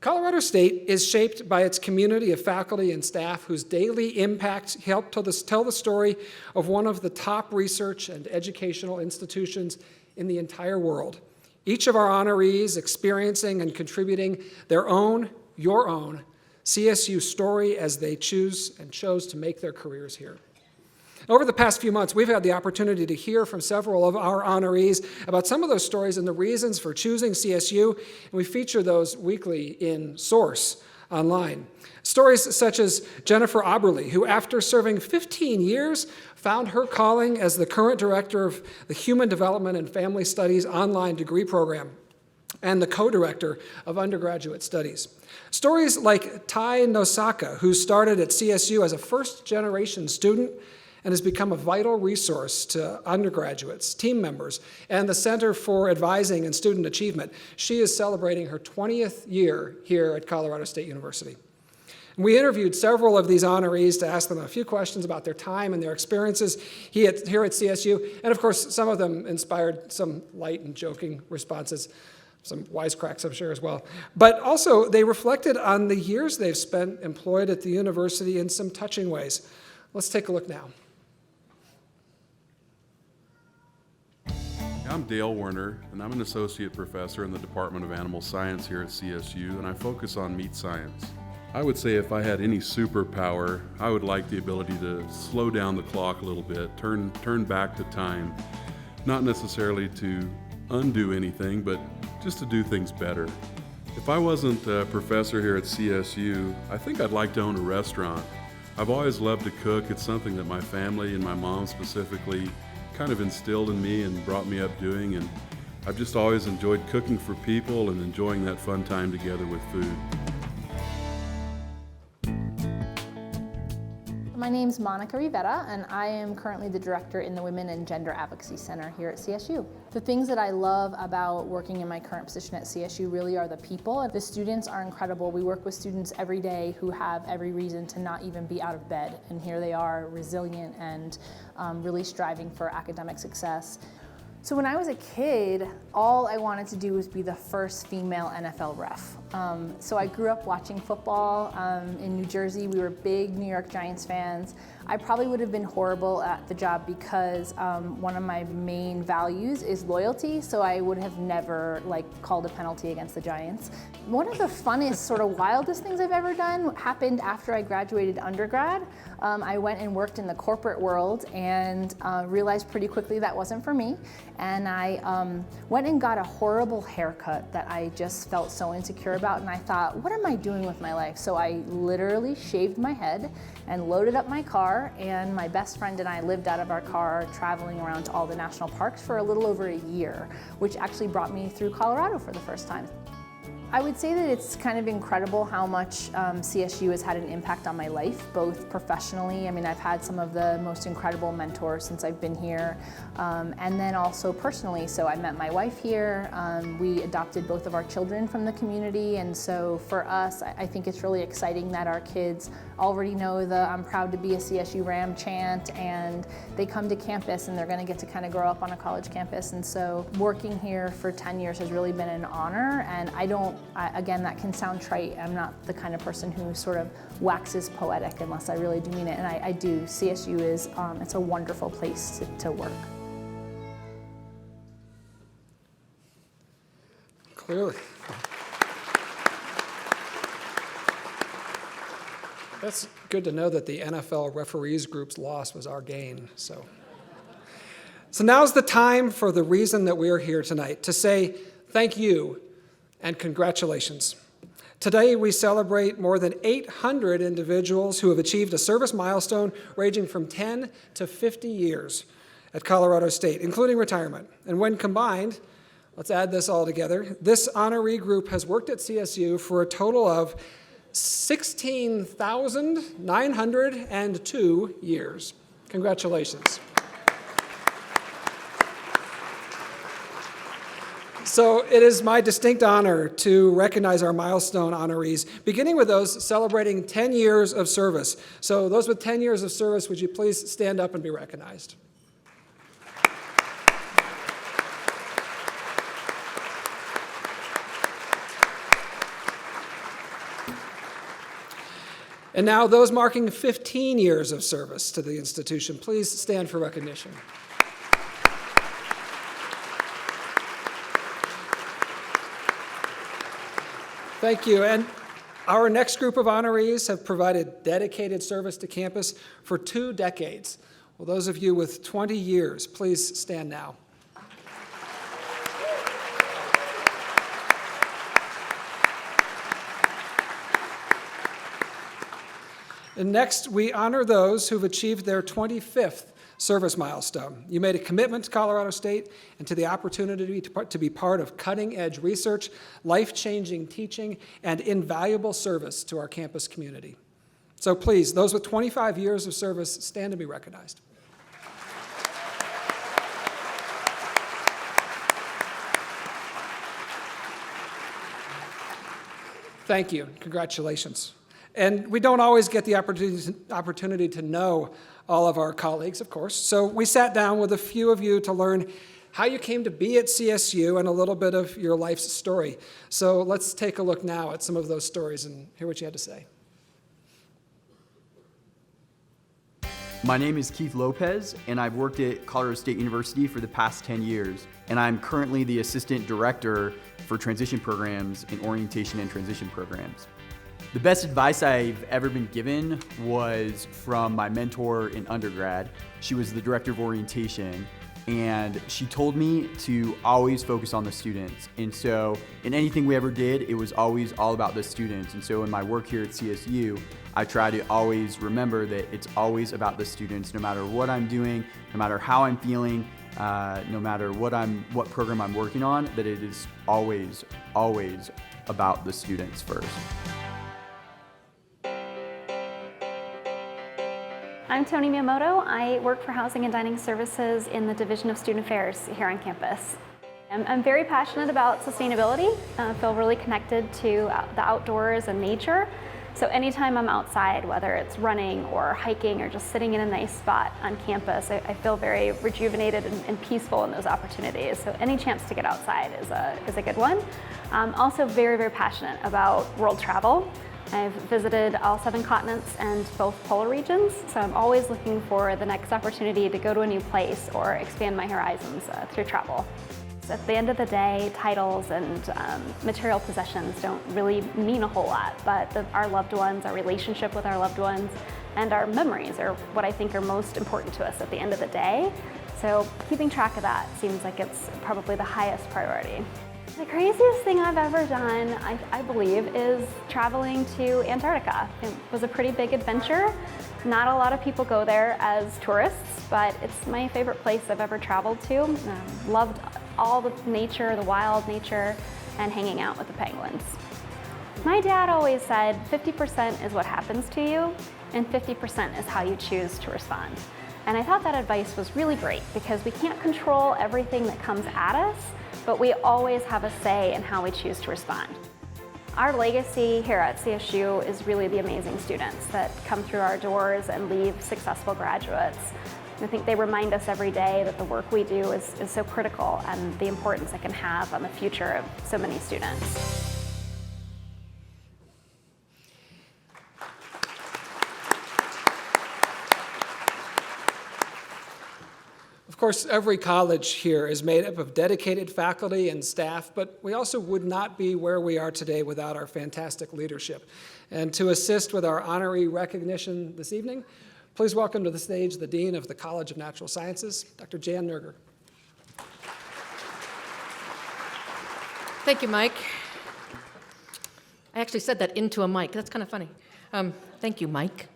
Colorado State is shaped by its community of faculty and staff whose daily impact help tell the story of one of the top research and educational institutions in the entire world. Each of our honorees experiencing and contributing their own, your own, CSU story as they chose to make their careers here. Over the past few months, we've had the opportunity to hear from several of our honorees about some of those stories and the reasons for choosing CSU, and we feature those weekly in Source online. Stories such as Jennifer Oberle, who after serving 15 years, found her calling as the current director of the Human Development and Family Studies online degree program and the co-director of undergraduate studies. Stories like Tai Nosaka, who started at CSU as a first-generation student and has become a vital resource to undergraduates, team members, and the Center for Advising and Student Achievement. She is celebrating her 20th year here at Colorado State University. And we interviewed several of these honorees to ask them a few questions about their time and their experiences here at CSU, and of course, some of them inspired some light and joking responses, some wisecracks, I'm sure, as well. But also, they reflected on the years they've spent employed at the university in some touching ways. Let's take a look now. I'm Dale Werner, and I'm an associate professor in the Department of Animal Science here at CSU, and I focus on meat science. I would say if I had any superpower, I would like the ability to slow down the clock a little bit, turn back the time, not necessarily to undo anything, but just to do things better. If I wasn't a professor here at CSU, I think I'd like to own a restaurant. I've always loved to cook. It's something that my family and my mom specifically kind of instilled in me and brought me up doing, and I've just always enjoyed cooking for people and enjoying that fun time together with food. My name's Monica Rivera, and I am currently the director in the Women and Gender Advocacy Center here at CSU. The things that I love about working in my current position at CSU really are the people. The students are incredible. We work with students every day who have every reason to not even be out of bed, and here they are, resilient and really striving for academic success. So when I was a kid, all I wanted to do was be the first female NFL ref. So I grew up watching football in New Jersey. We were big New York Giants fans. I probably would have been horrible at the job because one of my main values is loyalty, so I would have never called a penalty against the Giants. One of the funnest, sort of wildest things I've ever done happened after I graduated undergrad. I went and worked in the corporate world and realized pretty quickly that wasn't for me. And I went and got a horrible haircut that I just felt so insecure about, and I thought, what am I doing with my life? So I literally shaved my head and loaded up my car, and my best friend and I lived out of our car traveling around to all the national parks for a little over a year, which actually brought me through Colorado for the first time. I would say that it's kind of incredible how much CSU has had an impact on my life, both professionally. I mean, I've had some of the most incredible mentors since I've been here, and then also personally. So I met my wife here. We adopted both of our children from the community, and so for us, I think it's really exciting that our kids already know the "I'm proud to be a CSU Ram" chant, and they come to campus and they're going to get to kind of grow up on a college campus. And so working here for 10 years has really been an honor, and again, that can sound trite. I'm not the kind of person who sort of waxes poetic unless I really do mean it, and I do. CSU is, it's a wonderful place to work. Clearly. That's good to know that the NFL referees group's loss was our gain. So now's the time for the reason that we are here tonight, to say thank you and congratulations. Today we celebrate more than 800 individuals who have achieved a service milestone ranging from 10 to 50 years at Colorado State, including retirement. And when combined, let's add this all together, this honoree group has worked at CSU for a total of 16,902 years. Congratulations. So it is my distinct honor to recognize our milestone honorees, beginning with those celebrating 10 years of service. So those with 10 years of service, would you please stand up and be recognized? And now those marking 15 years of service to the institution, please stand for recognition. Thank you. And our next group of honorees have provided dedicated service to campus for 2 decades. Well, those of you with 20 years, please stand now. And next, we honor those who've achieved their 25th service milestone. You made a commitment to Colorado State and to the opportunity to be part of cutting-edge research, life-changing teaching, and invaluable service to our campus community. So please, those with 25 years of service, stand to be recognized. Thank you. Congratulations. And we don't always get the opportunity to know all of our colleagues, of course. So we sat down with a few of you to learn how you came to be at CSU and a little bit of your life's story. So let's take a look now at some of those stories and hear what you had to say. My name is Keith Lopez, and I've worked at Colorado State University for the past 10 years. And I'm currently the Assistant Director for Transition Programs and Orientation and Transition Programs. The best advice I've ever been given was from my mentor in undergrad. She was the Director of Orientation, and she told me to always focus on the students. And so in anything we ever did, it was always all about the students. And so in my work here at CSU, I try to always remember that it's always about the students, no matter what I'm doing, no matter how I'm feeling, no matter what program I'm working on, that it is always, always about the students first. I'm Toni Miyamoto. I work for Housing and Dining Services in the Division of Student Affairs here on campus. I'm very passionate about sustainability. I feel really connected to the outdoors and nature. So anytime I'm outside, whether it's running or hiking or just sitting in a nice spot on campus, I feel very rejuvenated and peaceful in those opportunities. So any chance to get outside is a good one. I'm also very, very passionate about world travel. I've visited all 7 continents and both polar regions, so I'm always looking for the next opportunity to go to a new place or expand my horizons through travel. So at the end of the day, titles and material possessions don't really mean a whole lot, but our loved ones, our relationship with our loved ones, and our memories are what I think are most important to us at the end of the day. So keeping track of that seems like it's probably the highest priority. The craziest thing I've ever done, I believe, is traveling to Antarctica. It was a pretty big adventure. Not a lot of people go there as tourists, but it's my favorite place I've ever traveled to. Loved all the nature, the wild nature, and hanging out with the penguins. My dad always said 50% is what happens to you, and 50% is how you choose to respond. And I thought that advice was really great because we can't control everything that comes at us, but we always have a say in how we choose to respond. Our legacy here at CSU is really the amazing students that come through our doors and leave successful graduates. I think they remind us every day that the work we do is so critical and the importance it can have on the future of so many students. Of course, every college here is made up of dedicated faculty and staff, but we also would not be where we are today without our fantastic leadership. And to assist with our honoree recognition this evening, please welcome to the stage the Dean of the College of Natural Sciences, Dr. Jan Nerger. Thank you, Mike. I actually said that into a mic. That's kind of funny. Thank you, Mike.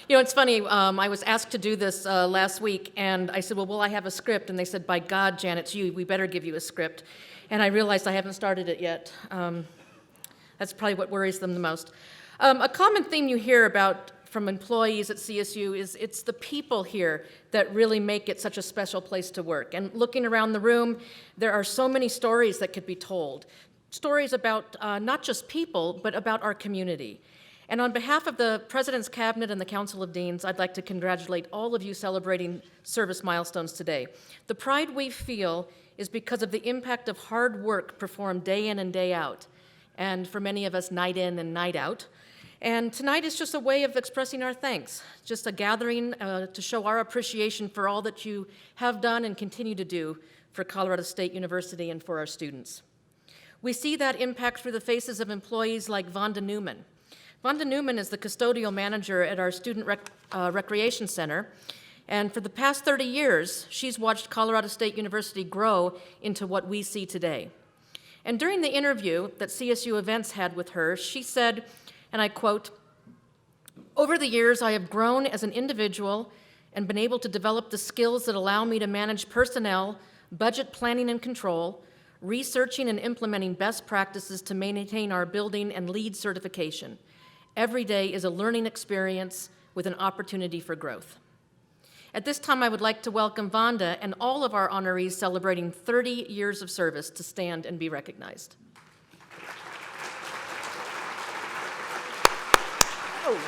You know, it's funny, I was asked to do this last week, and I said, well, will I have a script? And they said, by God, Jan, it's you. We better give you a script. And I realized I haven't started it yet. That's probably what worries them the most. A common theme you hear about from employees at CSU is it's the people here that really make it such a special place to work. And looking around the room, there are so many stories that could be told. Stories about not just people, but about our community. And on behalf of the President's Cabinet and the Council of Deans, I'd like to congratulate all of you celebrating service milestones today. The pride we feel is because of the impact of hard work performed day in and day out. and for many of us, night in and night out. And tonight is just a way of expressing our thanks, just a gathering to show our appreciation for all that you have done and continue to do for Colorado State University and for our students. We see that impact through the faces of employees like Vonda Newman. Vonda Newman is the custodial manager at our Student Recreation Center, and for the past 30 years, she's watched Colorado State University grow into what we see today. And during the interview that CSU Events had with her, she said, and I quote, "Over the years, I have grown as an individual and been able to develop the skills that allow me to manage personnel, budget planning and control, researching and implementing best practices to maintain our building and LEED certification. Every day is a learning experience with an opportunity for growth." At this time, I would like to welcome Vonda and all of our honorees celebrating 30 years of service to stand and be recognized. You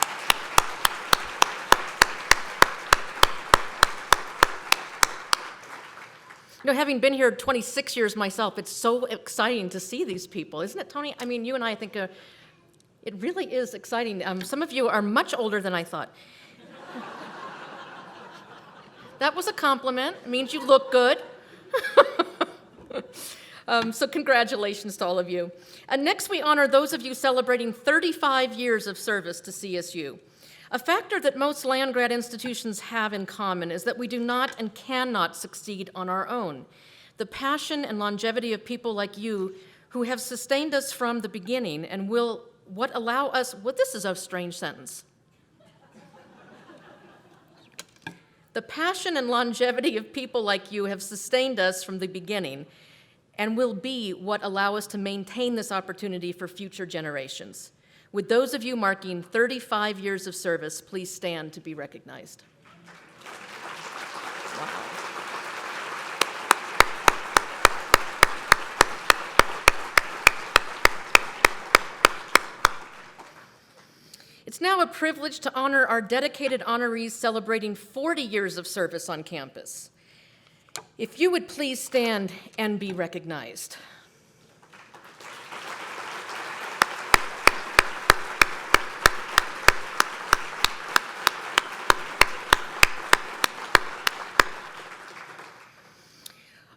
know, having been here 26 years myself, it's so exciting to see these people, isn't it, Tony? I mean, you and I think it really is exciting. Some of you are much older than I thought. That was a compliment. It means you look good. So congratulations to all of you. And next we honor those of you celebrating 35 years of service to CSU. A factor that most land-grant institutions have in common is that we do not and cannot succeed on our own. The passion and longevity of people like you who have sustained us from the beginning and will allow us, this is a strange sentence. The passion and longevity of people like you have sustained us from the beginning and will be what allow us to maintain this opportunity for future generations. With those of you marking 35 years of service, please stand to be recognized. Wow. It's now a privilege to honor our dedicated honorees celebrating 40 years of service on campus. If you would please stand and be recognized.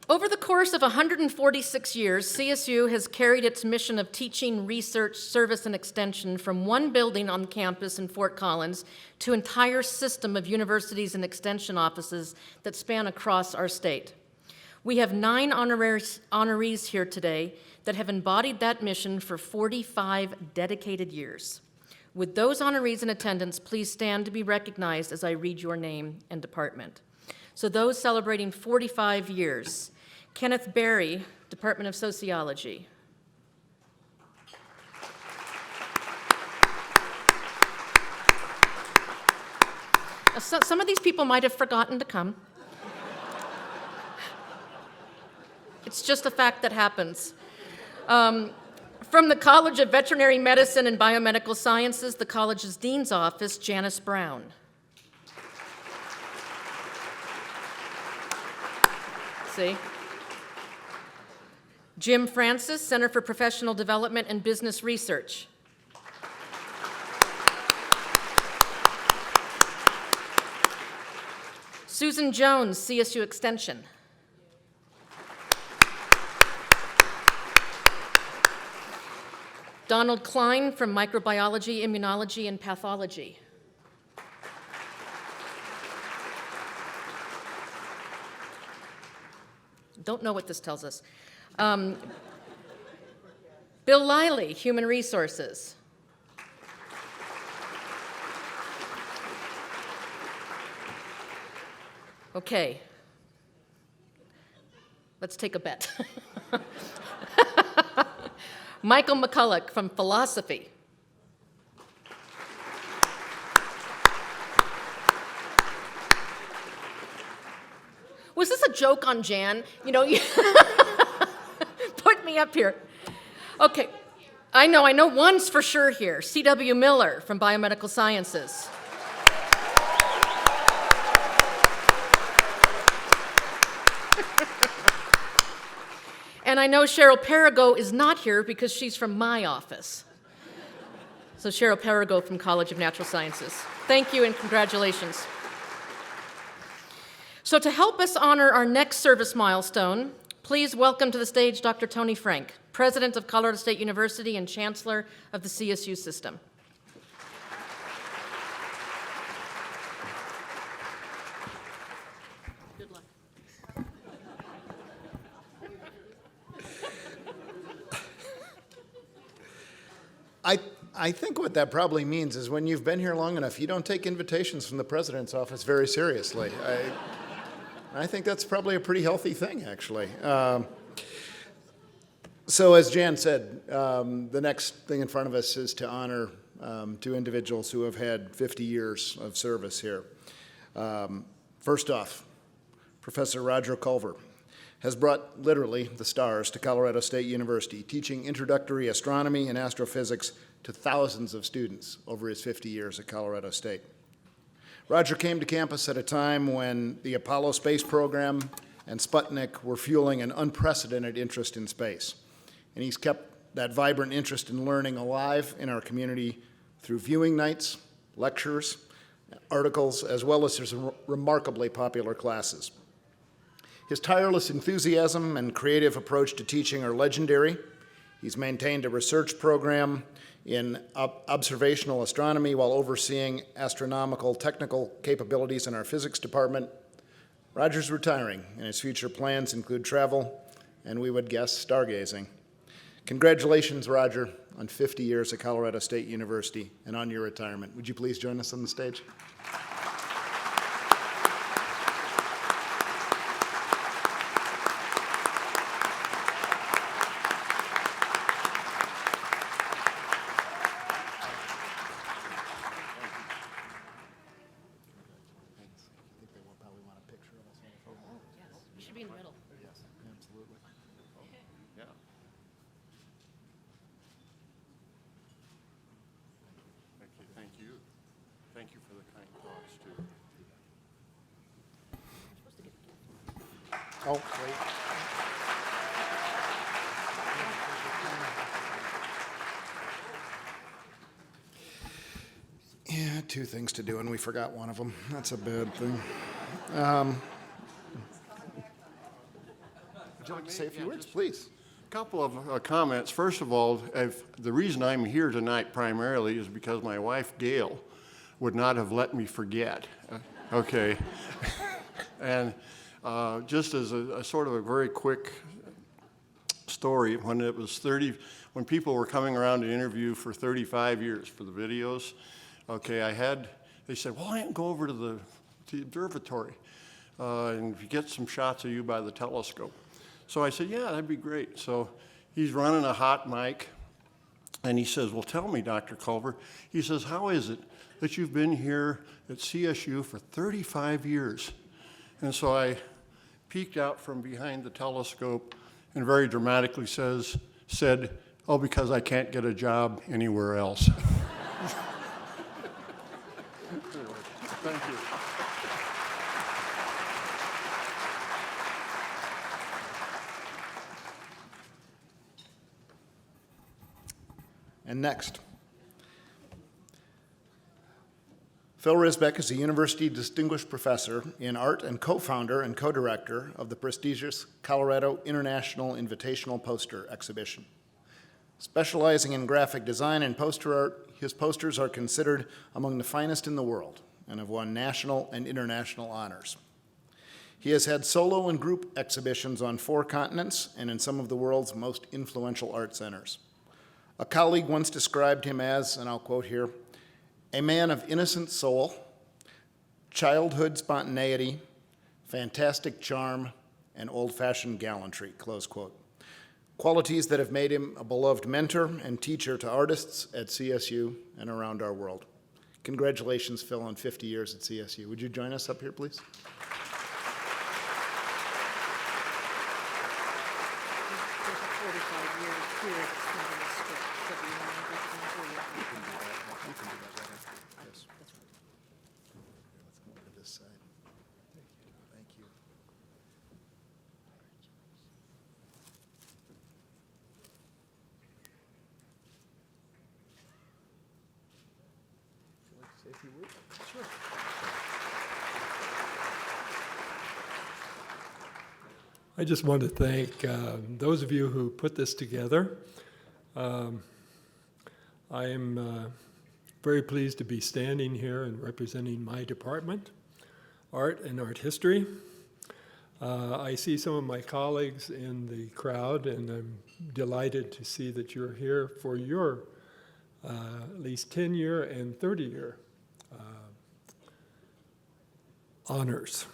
Over the course of 146 years, CSU has carried its mission of teaching, research, service, and extension from one building on campus in Fort Collins to an entire system of universities and extension offices that span across our state. We have 9 honorees here today that have embodied that mission for 45 dedicated years. With those honorees in attendance, please stand to be recognized as I read your name and department. So those celebrating 45 years, Kenneth Berry, Department of Sociology. Some of these people might have forgotten to come. It's just a fact that happens. From the College of Veterinary Medicine and Biomedical Sciences, the college's dean's office, Janice Brown. See? Jim Francis, Center for Professional Development and Business Research. Susan Jones, CSU Extension. Donald Klein from Microbiology, Immunology, and Pathology. Don't know what this tells us. Bill Liley, Human Resources. Okay. Let's take a bet. Michael McCulloch from Philosophy. Was this a joke on Jan? You know, put me up here. Okay, I know one's for sure here. C.W. Miller from Biomedical Sciences. And I know Cheryl Perigo is not here because she's from my office. So Cheryl Perigo from College of Natural Sciences. Thank you and congratulations. So to help us honor our next service milestone, please welcome to the stage Dr. Tony Frank, President of Colorado State University and Chancellor of the CSU system. Good luck. I think what that probably means is when you've been here long enough, you don't take invitations from the president's office very seriously. I think that's probably a pretty healthy thing, actually. So as Jan said, the next thing in front of us is to honor two individuals who have had 50 years of service here. First off, Professor Roger Culver has brought literally the stars to Colorado State University, teaching introductory astronomy and astrophysics to thousands of students over his 50 years at Colorado State. Roger came to campus at a time when the Apollo space program and Sputnik were fueling an unprecedented interest in space. And he's kept that vibrant interest in learning alive in our community through viewing nights, lectures, articles, as well as his remarkably popular classes. His tireless enthusiasm and creative approach to teaching are legendary. He's maintained a research program in observational astronomy while overseeing astronomical technical capabilities in our physics department. Roger's retiring, and his future plans include travel and, we would guess, stargazing. Congratulations, Roger, on 50 years at Colorado State University and on your retirement. Would you please join us on the stage? You should be in the middle. Yes, absolutely. Yeah. Thank you. Thank you for the kind thoughts, too. Oh, wait. Yeah, two things to do, and we forgot one of them. That's a bad thing. Would you like to say a few words, please? A couple of comments. First of all, the reason I'm here tonight primarily is because my wife, Gail, would not have let me forget. Okay. And just as a sort of a very quick story, when people were coming around to interview for 35 years for the videos, okay, they said, well, why don't you go over to the observatory and get some shots of you by the telescope. So I said, yeah, that'd be great. So he's running a hot mic, and he says, well, tell me, Dr. Culver, he says, how is it that you've been here at CSU for 35 years? And so I peeked out from behind the telescope and very dramatically said, oh, because I can't get a job anywhere else. Anyway, thank you. And next, Phil Risbeck is a University Distinguished Professor in Art and co-founder and co-director of the prestigious Colorado International Invitational Poster Exhibition. Specializing in graphic design and poster art, his posters are considered among the finest in the world and have won national and international honors. He has had solo and group exhibitions on 4 continents and in some of the world's most influential art centers. A colleague once described him as, and I'll quote here, a man of innocent soul, childhood spontaneity, fantastic charm, and old-fashioned gallantry, close quote. Qualities that have made him a beloved mentor and teacher to artists at CSU and around our world. Congratulations, Phil, on 50 years at CSU. Would you join us up here, please? if you would. Sure. I just want to thank those of you who put this together. I am very pleased to be standing here and representing my department, art and art history. I see some of my colleagues in the crowd, and I'm delighted to see that you're here for your at least 10-year and 30-year honors.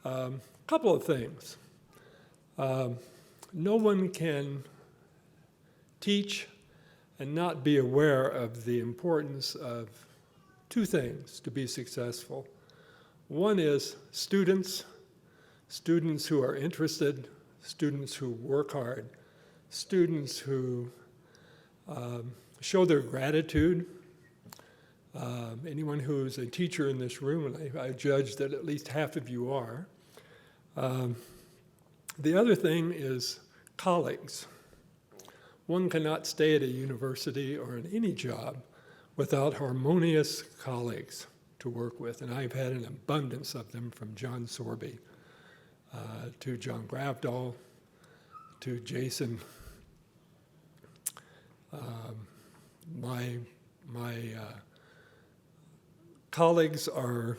Couple of things. No one can teach and not be aware of the importance of two things to be successful. One is students who are interested, students who work hard, students who show their gratitude. Anyone who's a teacher in this room, and I judge that at least half of you are. The other thing is colleagues. One cannot stay at a university or in any job without harmonious colleagues to work with, and I've had an abundance of them, from John Sorby to John Gravdahl to Jason. My colleagues are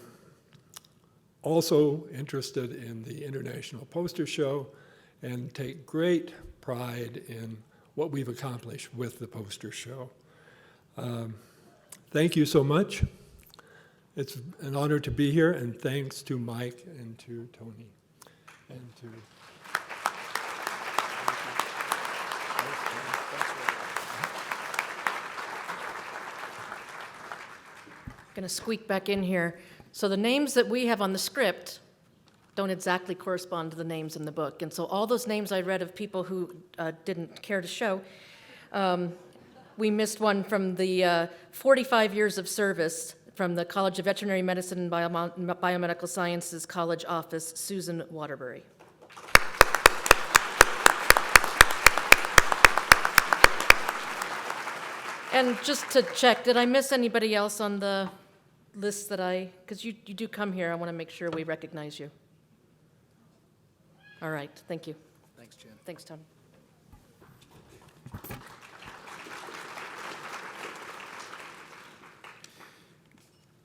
also interested in the International Poster Show and take great pride in what we've accomplished with the poster show. Thank you so much. It's an honor to be here, and thanks to Mike and to Tony and to... Going to squeak back in here. So the names that we have on the script don't exactly correspond to the names in the book. And so all those names I read of people who didn't care to show, we missed one from the 45 years of service from the College of Veterinary Medicine and Biomedical Sciences College office, Susan Waterbury. And just to check, did I miss anybody else on the list that because you do come here, I want to make sure we recognize you. All right, thank you. Thanks, Jen. Thanks, Tony.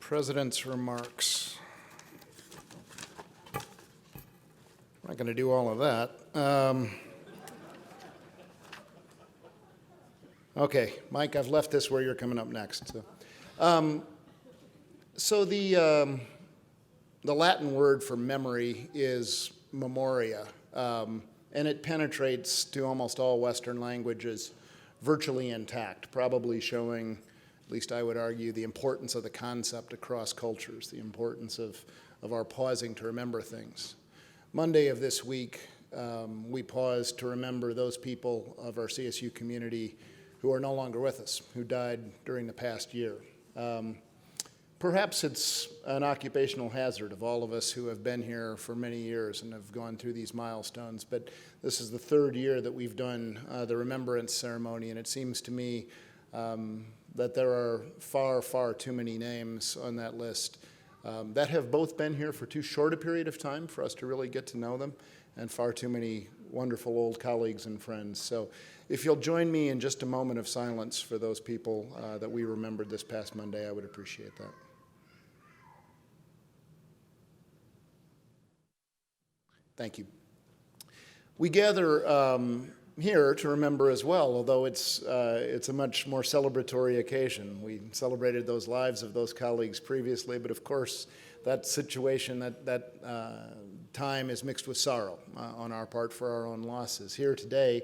President's remarks. I'm not going to do all of that. Okay, Mike, I've left this where you're coming up next. So the Latin word for memory is memoria, and it penetrates to almost all Western languages virtually intact, probably showing, at least I would argue, the importance of the concept across cultures, the importance of our pausing to remember things. Monday of this week, we paused to remember those people of our CSU community who are no longer with us, who died during the past year. Perhaps it's an occupational hazard of all of us who have been here for many years and have gone through these milestones, but this is the third year that we've done the remembrance ceremony, and it seems to me that there are far, far too many names on that list that have both been here for too short a period of time for us to really get to know them, and far too many wonderful old colleagues and friends. So if you'll join me in just a moment of silence for those people that we remembered this past Monday, I would appreciate that. Thank you. We gather here to remember as well, although it's a much more celebratory occasion. We celebrated those lives of those colleagues previously, but of course that situation, that time is mixed with sorrow on our part for our own losses. Here today,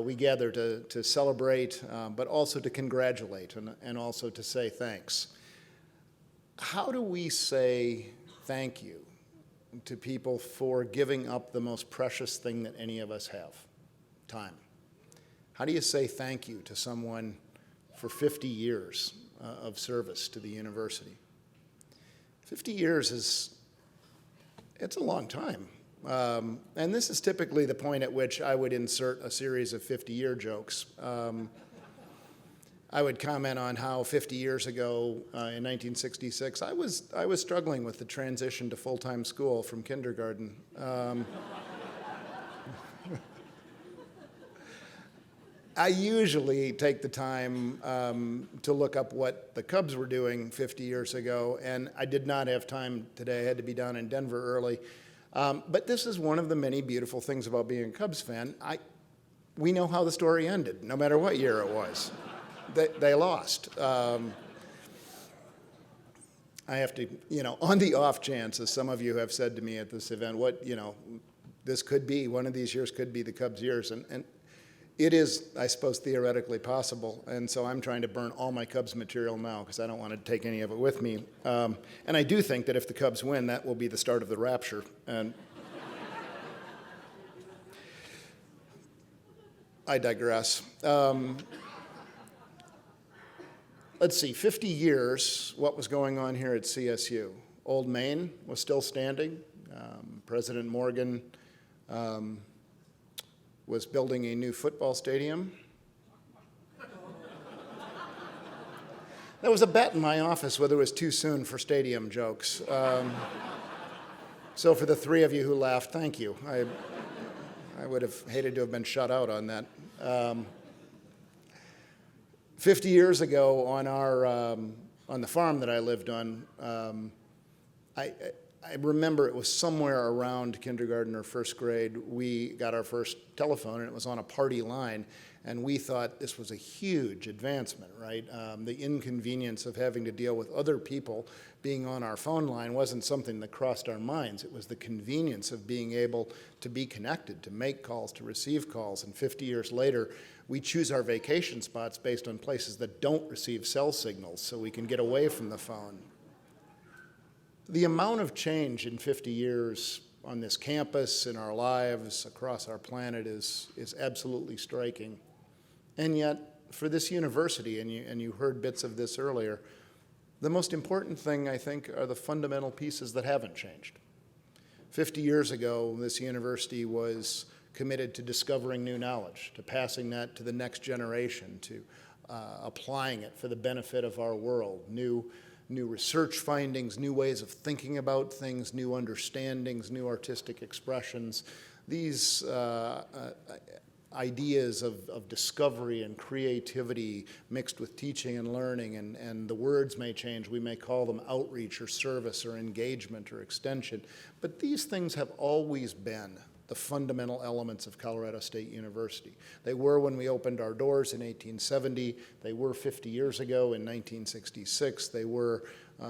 we gather to celebrate, but also to congratulate and also to say thanks. How do we say thank you to people for giving up the most precious thing that any of us have? Time. How do you say thank you to someone for 50 years of service to the university? 50 years it's a long time. And this is typically the point at which I would insert a series of 50-year jokes. I would comment on how 50 years ago, in 1966, I was struggling with the transition to full-time school from kindergarten. I usually take the time to look up what the Cubs were doing 50 years ago, and I did not have time today. I had to be down in Denver early. But this is one of the many beautiful things about being a Cubs fan. We know how the story ended, no matter what year it was. They lost. I have to, on the off chance, as some of you have said to me at this event, this could be, one of these years could be the Cubs' years. And it is, I suppose, theoretically possible. And so I'm trying to burn all my Cubs material now because I don't want to take any of it with me. And I do think that if the Cubs win, that will be the start of the rapture. And I digress. Let's see, 50 years, what was going on here at CSU? Old Main was still standing. President Morgan was building a new football stadium. There was a bet in my office whether it was too soon for stadium jokes. So for the three of you who laughed, thank you. I would have hated to have been shut out on that. 50 years ago on the farm that I lived on, I remember it was somewhere around kindergarten or first grade, we got our first telephone, and it was on a party line, and we thought this was a huge advancement, right? The inconvenience of having to deal with other people being on our phone line wasn't something that crossed our minds. It was the convenience of being able to be connected, to make calls, to receive calls, and 50 years later, we choose our vacation spots based on places that don't receive cell signals so we can get away from the phone. The amount of change in 50 years on this campus, in our lives, across our planet is absolutely striking. And yet, for this university, and you heard bits of this earlier, the most important thing, I think, are the fundamental pieces that haven't changed. 50 years ago, this university was committed to discovering new knowledge, to passing that to the next generation, to applying it for the benefit of our world, new research findings, new ways of thinking about things, new understandings, new artistic expressions. These ideas of discovery and creativity mixed with teaching and learning, and the words may change. We may call them outreach or service or engagement or extension. But these things have always been the fundamental elements of Colorado State University. They were when we opened our doors in 1870. They were 50 years ago in 1966. They were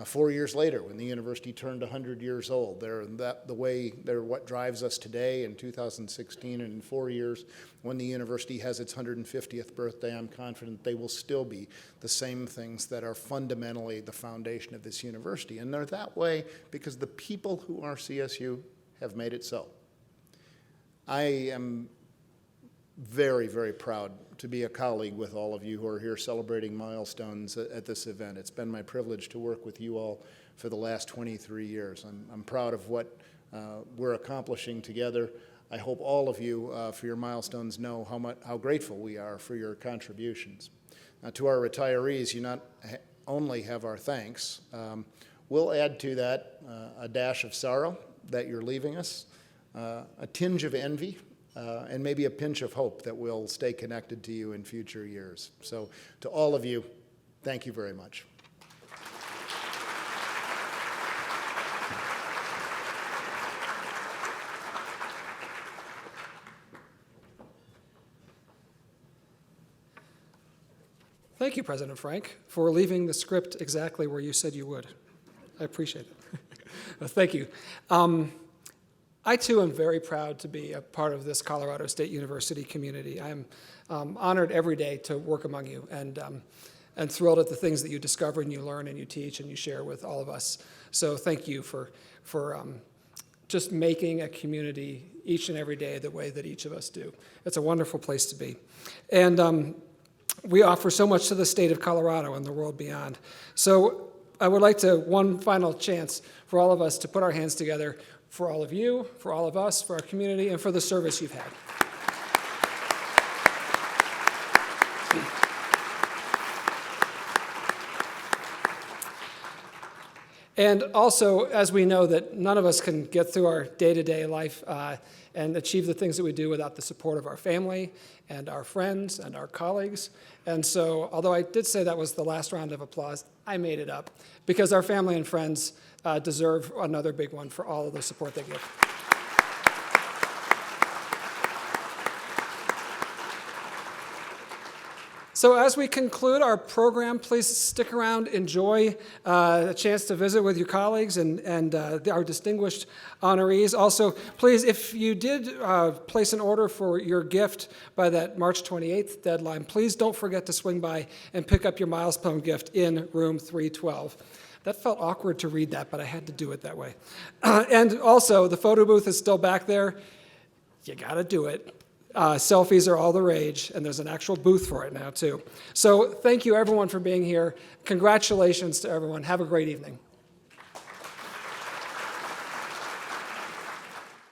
4 years later when the university turned 100 years old. They're what drives us today in 2016, and in 4 years when the university has its 150th birthday, I'm confident they will still be the same things that are fundamentally the foundation of this university. And they're that way because the people who are CSU have made it so. I am very, very proud to be a colleague with all of you who are here celebrating milestones at this event. It's been my privilege to work with you all for the last 23 years. I'm proud of what we're accomplishing together. I hope all of you for your milestones know how grateful we are for your contributions. To our retirees, you not only have our thanks, we'll add to that a dash of sorrow that you're leaving us, a tinge of envy, and maybe a pinch of hope that we'll stay connected to you in future years. So to all of you, thank you very much. Thank you, President Frank, for leaving the script exactly where you said you would. I appreciate it. Thank you. I, too, am very proud to be a part of this Colorado State University community. I'm honored every day to work among you and thrilled at the things that you discover and you learn and you teach and you share with all of us. So thank you for just making a community each and every day the way that each of us do. It's a wonderful place to be. And we offer so much to the state of Colorado and the world beyond. So I would like to, one final chance for all of us to put our hands together for all of you, for all of us, for our community, and for the service you've had. And also, as we know that none of us can get through our day-to-day life and achieve the things that we do without the support of our family and our friends and our colleagues. And so, although I did say that was the last round of applause, I made it up because our family and friends deserve another big one for all of the support they give. So as we conclude our program, please stick around, enjoy a chance to visit with your colleagues and our distinguished honorees. Also, please, if you did place an order for your gift by that March 28th deadline, please don't forget to swing by and pick up your Milestone gift in room 312. That felt awkward to read that, but I had to do it that way. And also, the photo booth is still back there. You gotta do it. Selfies are all the rage, and there's an actual booth for it now, too. So thank you, everyone, for being here. Congratulations to everyone. Have a great evening.